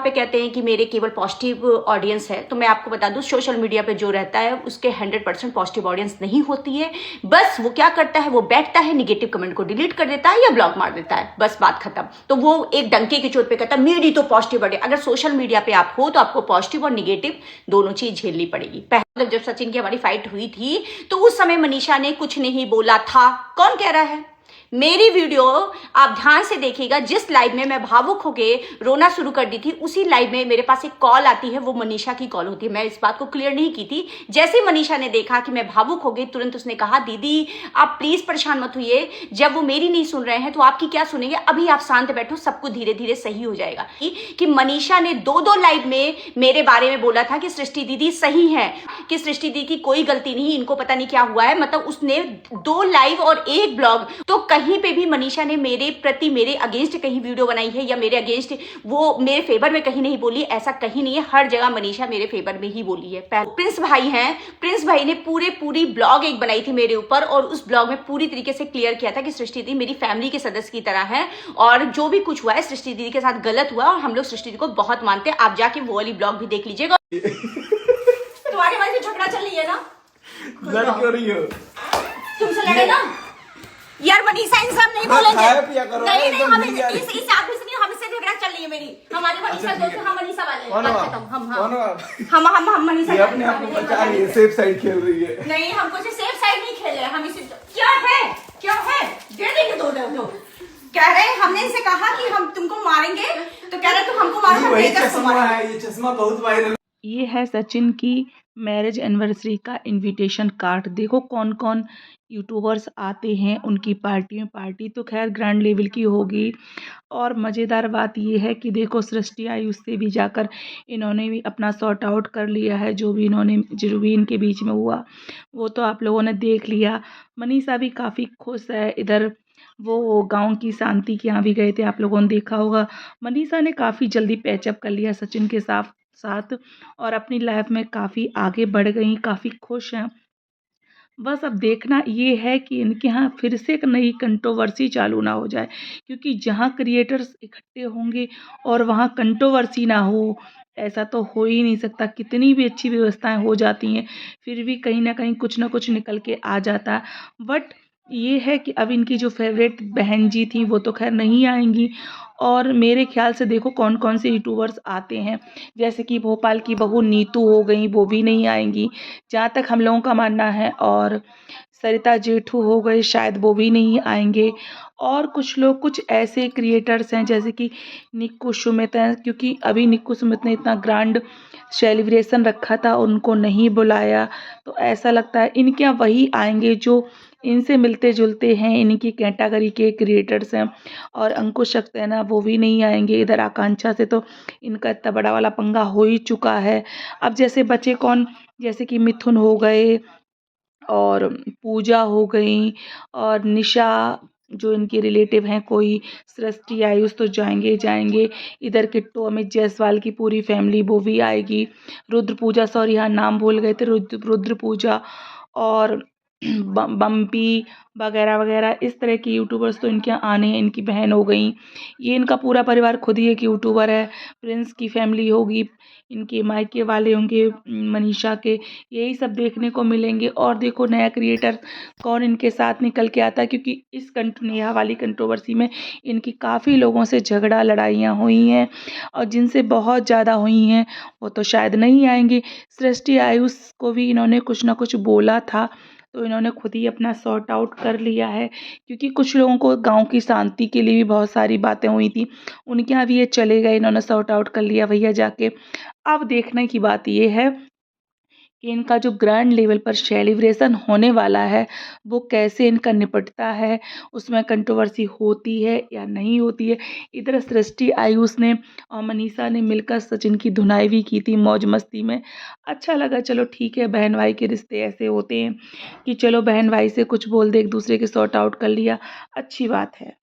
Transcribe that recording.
पे कहते हैं कि मेरे केवल पॉजिटिव ऑडियंस है, तो मैं आपको बता दूं सोशल मीडिया पे जो रहता है उसके 100% पॉजिटिव ऑडियंस नहीं होती है। बस वो क्या करता है, वो बैठता है, निगेटिव कमेंट को डिलीट कर देता है या ब्लॉक मार देता है, बस बात खत्म। तो वो एक डंके की चोट पे कहता है मेरी तो पॉजिटिव ऑडियंस। अगर सोशल मीडिया पे आप हो तो आपको पॉजिटिव और निगेटिव दोनों चीज झेलनी पड़ेगी। पहले जब सचिन की हमारी फाइट हुई थी तो उस समय मनीषा ने कुछ नहीं बोला था। कौन कह रहा है? मेरी वीडियो आप ध्यान से देखिएगा, जिस लाइव में मैं भावुक होके रोना शुरू कर दी थी उसी लाइव में मेरे पास एक कॉल आती है, वो मनीषा की कॉल होती है। मैं इस बात को क्लियर नहीं की थी। जैसे मनीषा ने देखा कि मैं भावुक हो गई, तुरंत उसने कहा दीदी आप प्लीज परेशान मत होइए, जब वो मेरी नहीं सुन रहे हैं तो आपकी क्या सुनेंगे, अभी आप शांत बैठो, सब कुछ धीरे धीरे सही हो जाएगा। कि मनीषा ने दो लाइव में मेरे बारे में बोला था कि सृष्टि दीदी सही है, कि सृष्टि दीदी की कोई गलती नहीं, इनको पता नहीं क्या हुआ है। मतलब उसने 2 लाइव और 1 ब्लॉग, तो कहीं पे भी मनीषा ने मेरे प्रति मेरे अगेंस्ट कहीं वीडियो बनाई है या मेरे अगेंस्ट वो मेरे फेवर में कहीं नहीं बोली, ऐसा कहीं नहीं है। हर जगह मनीषा मेरे फेवर में ही बोली है। प्रिंस भाई हैं, प्रिंस भाई ने पूरी ब्लॉग एक बनाई थी मेरे ऊपर और उस ब्लॉग में पूरी तरीके से क्लियर किया था कि सृष्टि दीदी मेरी फैमिली के सदस्य की तरह है और जो भी कुछ हुआ है सृष्टि दीदी के साथ गलत हुआ और हम लोग सृष्टि दीदी को बहुत मानते हैं। आप जाके वो वाली ब्लॉग भी देख लीजिएगा। तुम्हारे वजह से झगड़ा चल रही है ना? लड़ क्यों रही हो? तुमसे लड़े ना यार। मनीषा इन सब नहीं बोलेंगे। नहीं हम इस आदमी से नहीं, हमसे झगड़ा चल रही है मेरी। हमारी मनीषा दोस्त, हम मनीषा वाले हम मनीषा ये अपने आप को बचा रही है, सेफ साइड खेल रही है। नहीं हम कुछ सेफ साइड नहीं खेल रहे, हम इसे क्या है दे देंगे दो कह रहे हैं। हमने इनसे कहा कि हम तुमको मारेंगे तो कह रहे तुम हमको मारो। वही चश्मा है, ये चश्मा बहुत वायरल। ये है सचिन की मैरिज एनिवर्सरी का इनविटेशन कार्ड। देखो कौन कौन यूट्यूबर्स आते हैं उनकी पार्टी में। पार्टी तो खैर ग्रैंड लेवल की होगी और मज़ेदार बात ये है कि देखो सृष्टि आई, उससे भी जाकर इन्होंने भी अपना सॉर्ट आउट कर लिया है। जो भी इनके बीच में हुआ वो तो आप लोगों ने देख लिया। मनीषा भी काफ़ी खुश है। इधर वो गांव की शांति के यहाँ भी गए थे, आप लोगों ने देखा होगा। मनीषा ने काफ़ी जल्दी पैचअप कर लिया सचिन के साथ और अपनी लाइफ में काफ़ी आगे बढ़ गई, काफ़ी खुश हैं। बस अब देखना ये है कि इनके यहाँ फिर से एक नई कंट्रोवर्सी चालू ना हो जाए, क्योंकि जहाँ क्रिएटर्स इकट्ठे होंगे और वहाँ कंट्रोवर्सी ना हो, ऐसा तो हो ही नहीं सकता। कितनी भी अच्छी व्यवस्थाएं हो जाती हैं फिर भी कहीं ना कहीं कुछ ना कुछ निकल के आ जाता है। बट ये है कि अब इनकी जो फेवरेट बहन जी थी वो तो खैर नहीं आएंगी और मेरे ख्याल से देखो कौन कौन से यूट्यूबर्स आते हैं, जैसे कि भोपाल की बहू नीतू हो गई, वो भी नहीं आएंगी जहाँ तक हम लोगों का मानना है। और सरिता जेठू हो गए, शायद वो भी नहीं आएंगे। और कुछ लोग, कुछ ऐसे क्रिएटर्स हैं जैसे कि निक्कू सुमित हैं, क्योंकि अभी निक्कू सुमित ने इतना ग्रैंड सेलिब्रेशन रखा था, उनको नहीं बुलाया। तो ऐसा लगता है इनके यहाँ वही आएंगे जो इनसे मिलते जुलते हैं, इनकी कैटेगरी के क्रिएटर्स हैं। और अंकुश सक्सेना वो भी नहीं आएंगे। इधर आकांक्षा से तो इनका इतना बड़ा वाला पंगा हो ही चुका है। अब जैसे बचे कौन, जैसे कि मिथुन हो गए और पूजा हो गई और निशा जो इनके रिलेटिव हैं, कोई सृष्टि आयुष तो जाएंगे ही जाएंगे। इधर किट्टू अमित जायसवाल की पूरी फैमिली वो भी आएगी। रुद्र पूजा, सॉरी हाँ नाम भूल गए थे, रुद्र पूजा और बम्पी वगैरह वगैरह, इस तरह की यूट्यूबर्स तो इनके यहाँ आने हैं। इनकी बहन हो गई, ये इनका पूरा परिवार खुद ही एक यूट्यूबर है। प्रिंस की फैमिली होगी, इनके मायके वाले होंगे मनीषा के, यही सब देखने को मिलेंगे। और देखो नया क्रिएटर कौन इनके साथ निकल के आता है, क्योंकि इस नेहा वाली कंट्रोवर्सी में इनकी काफ़ी लोगों से झगड़ा लड़ाइयाँ हुई हैं और जिनसे बहुत ज़्यादा हुई हैं वो तो शायद नहीं आएंगे। सृष्टि आयुष को भी इन्होंने कुछ ना कुछ बोला था तो इन्होंने खुद ही अपना सॉर्ट आउट कर लिया है, क्योंकि कुछ लोगों को गांव की शांति के लिए भी बहुत सारी बातें हुई थी, उनके यहाँ भी ये चले गए, इन्होंने सॉर्ट आउट कर लिया भैया जाके। अब देखने की बात ये है कि इनका जो ग्रैंड लेवल पर सेलिब्रेशन होने वाला है वो कैसे इनका निपटता है, उसमें कंट्रोवर्सी होती है या नहीं होती है। इधर सृष्टि आयुष ने और मनीषा ने मिलकर सचिन की धुनाई भी की थी मौज मस्ती में। अच्छा लगा, चलो ठीक है, बहन भाई के रिश्ते ऐसे होते हैं कि चलो बहन भाई से कुछ बोल दे, एक दूसरे के सॉर्ट आउट कर लिया, अच्छी बात है।